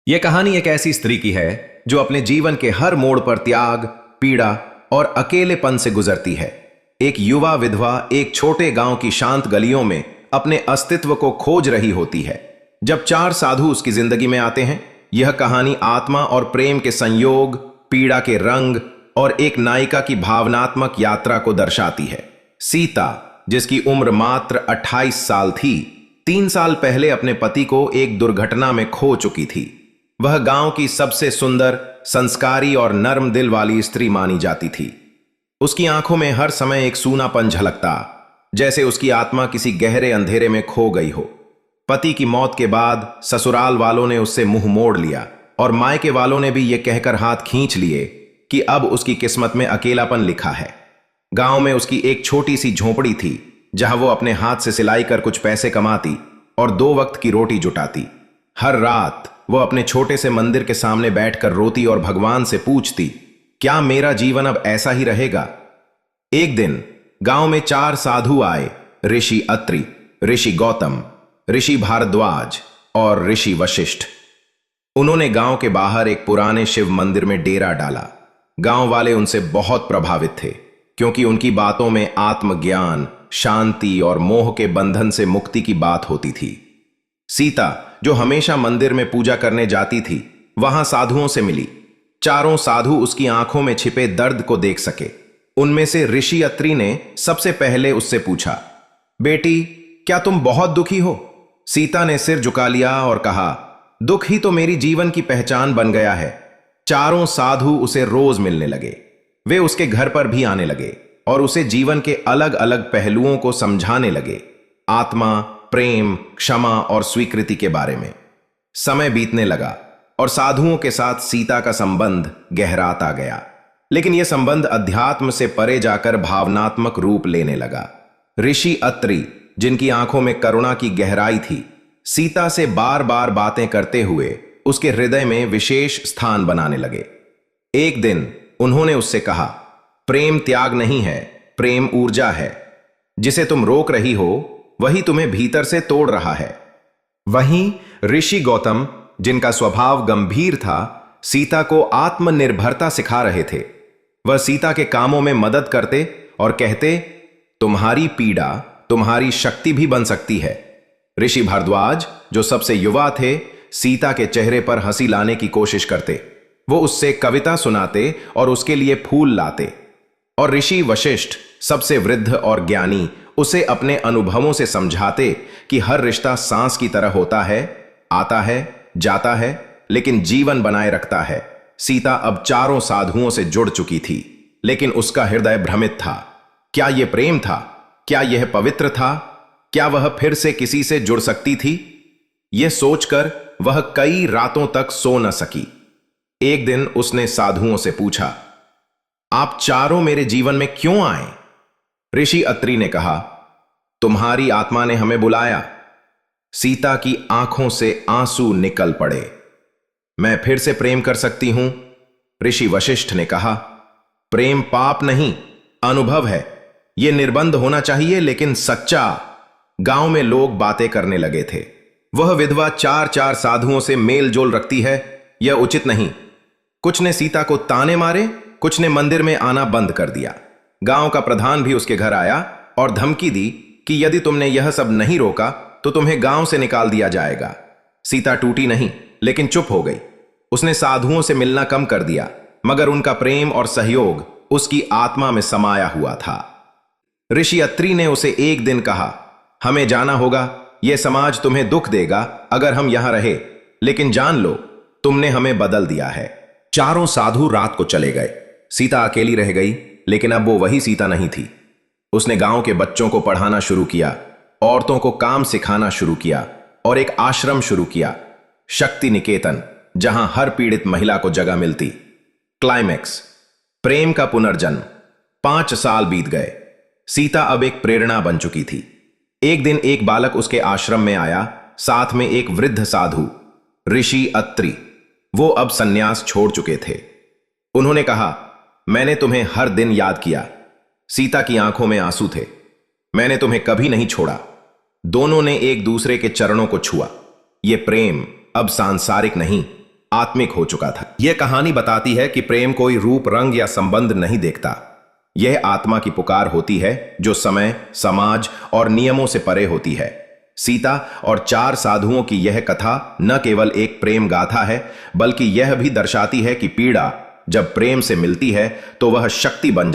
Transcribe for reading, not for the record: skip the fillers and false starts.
यह कहानी एक ऐसी स्त्री की है जो अपने जीवन के हर मोड़ पर त्याग, पीड़ा और अकेलेपन से गुजरती है। एक युवा विधवा एक छोटे गांव की शांत गलियों में अपने अस्तित्व को खोज रही होती है जब चार साधु उसकी जिंदगी में आते हैं। यह कहानी आत्मा और प्रेम के संयोग, पीड़ा के रंग और एक नायिका की भावनात्मक यात्रा को दर्शाती है। सीता, जिसकी उम्र मात्र 28 साल थी, 3 साल पहले अपने पति को एक दुर्घटना में खो चुकी थी। वह गांव की सबसे सुंदर, संस्कारी और नर्म दिल वाली स्त्री मानी जाती थी। उसकी आंखों में हर समय एक सूनापन झलकता, जैसे उसकी आत्मा किसी गहरे अंधेरे में खो गई हो। पति की मौत के बाद ससुराल वालों ने उससे मुंह मोड़ लिया और मायके वालों ने भी यह कहकर हाथ खींच लिए कि अब उसकी किस्मत में अकेलापन लिखा है। गांव में उसकी एक छोटी सी झोंपड़ी थी जहां वो अपने हाथ से सिलाई कर कुछ पैसे कमाती और 2 वक्त की रोटी जुटाती। हर रात वो अपने छोटे से मंदिर के सामने बैठकर रोती और भगवान से पूछती, क्या मेरा जीवन अब ऐसा ही रहेगा? एक दिन गांव में 4 साधु आए, ऋषि अत्रि, ऋषि गौतम, ऋषि भारद्वाज और ऋषि वशिष्ठ। उन्होंने गांव के बाहर एक पुराने शिव मंदिर में डेरा डाला। गांव वाले उनसे बहुत प्रभावित थे क्योंकि उनकी बातों में आत्मज्ञान, शांति और मोह के बंधन से मुक्ति की बात होती थी। सीता, जो हमेशा मंदिर में पूजा करने जाती थी, वहां साधुओं से मिली। चारों साधु उसकी आंखों में छिपे दर्द को देख सके। उनमें से ऋषि अत्रि ने सबसे पहले उससे पूछा, बेटी, क्या तुम बहुत दुखी हो? सीता ने सिर झुका लिया और कहा, दुख ही तो मेरी जीवन की पहचान बन गया है। चारों साधु उसे रोज मिलने लगे। वे उसके घर पर भी आने लगे और उसे जीवन के अलग अलग पहलुओं को समझाने लगे, आत्मा, प्रेम, क्षमा और स्वीकृति के बारे में। समय बीतने लगा और साधुओं के साथ सीता का संबंध गहराता गया, लेकिन यह संबंध अध्यात्म से परे जाकर भावनात्मक रूप लेने लगा। ऋषि अत्रि, जिनकी आंखों में करुणा की गहराई थी, सीता से बार बार बातें करते हुए उसके हृदय में विशेष स्थान बनाने लगे। एक दिन उन्होंने उससे कहा, प्रेम त्याग नहीं है, प्रेम ऊर्जा है। जिसे तुम रोक रही हो वही तुम्हें भीतर से तोड़ रहा है। वहीं ऋषि गौतम, जिनका स्वभाव गंभीर था, सीता को आत्मनिर्भरता सिखा रहे थे। वह सीता के कामों में मदद करते और कहते, तुम्हारी पीड़ा तुम्हारी शक्ति भी बन सकती है। ऋषि भारद्वाज, जो सबसे युवा थे, सीता के चेहरे पर हंसी लाने की कोशिश करते। वो उससे कविता सुनाते और उसके लिए फूल लाते। और ऋषि वशिष्ठ, सबसे वृद्ध और ज्ञानी, उसे अपने अनुभवों से समझाते कि हर रिश्ता सांस की तरह होता है, आता है, जाता है, लेकिन जीवन बनाए रखता है। सीता अब चारों साधुओं से जुड़ चुकी थी, लेकिन उसका हृदय भ्रमित था। क्या यह प्रेम था? क्या यह पवित्र था? क्या वह फिर से किसी से जुड़ सकती थी? यह सोचकर वह कई रातों तक सो न सकी। एक दिन उसने साधुओं से पूछा, आप चारों मेरे जीवन में क्यों आए? ऋषि अत्रि ने कहा, तुम्हारी आत्मा ने हमें बुलाया। सीता की आंखों से आंसू निकल पड़े। मैं फिर से प्रेम कर सकती हूं? ऋषि वशिष्ठ ने कहा, प्रेम पाप नहीं, अनुभव है। यह निर्बंध होना चाहिए, लेकिन सच्चा। गांव में लोग बातें करने लगे थे, वह विधवा 4 साधुओं से मेल जोल रखती है, यह उचित नहीं। कुछ ने सीता को ताने मारे, कुछ ने मंदिर में आना बंद कर दिया। गांव का प्रधान भी उसके घर आया और धमकी दी कि यदि तुमने यह सब नहीं रोका तो तुम्हें गांव से निकाल दिया जाएगा। सीता टूटी नहीं, लेकिन चुप हो गई। उसने साधुओं से मिलना कम कर दिया, मगर उनका प्रेम और सहयोग उसकी आत्मा में समाया हुआ था। ऋषि अत्रि ने उसे एक दिन कहा, हमें जाना होगा, यह समाज तुम्हें दुख देगा अगर हम यहां रहे, लेकिन जान लो, तुमने हमें बदल दिया है। चारों साधु रात को चले गए। सीता अकेली रह गई, लेकिन अब वो वही सीता नहीं थी। उसने गांव के बच्चों को पढ़ाना शुरू किया, औरतों को काम सिखाना शुरू किया और एक आश्रम शुरू किया, शक्ति निकेतन, जहां हर पीड़ित महिला को जगह मिलती। क्लाइमैक्स, प्रेम का पुनर्जन्म। 5 साल बीत गए। सीता अब एक प्रेरणा बन चुकी थी। एक दिन एक बालक उसके आश्रम में आया, साथ में एक वृद्ध साधु, ऋषि अत्रि। वो अब सन्यास छोड़ चुके थे। उन्होंने कहा, मैंने तुम्हें हर दिन याद किया। सीता की आंखों में आंसू थे। मैंने तुम्हें कभी नहीं छोड़ा। दोनों ने एक दूसरे के चरणों को छुआ। यह प्रेम अब सांसारिक नहीं, आत्मिक हो चुका था। यह कहानी बताती है कि प्रेम कोई रूप, रंग या संबंध नहीं देखता। यह आत्मा की पुकार होती है जो समय, समाज और नियमों से परे होती है। सीता और 4 साधुओं की यह कथा न केवल एक प्रेम गाथा है, बल्कि यह भी दर्शाती है कि पीड़ा जब प्रेम से मिलती है तो वह शक्ति बन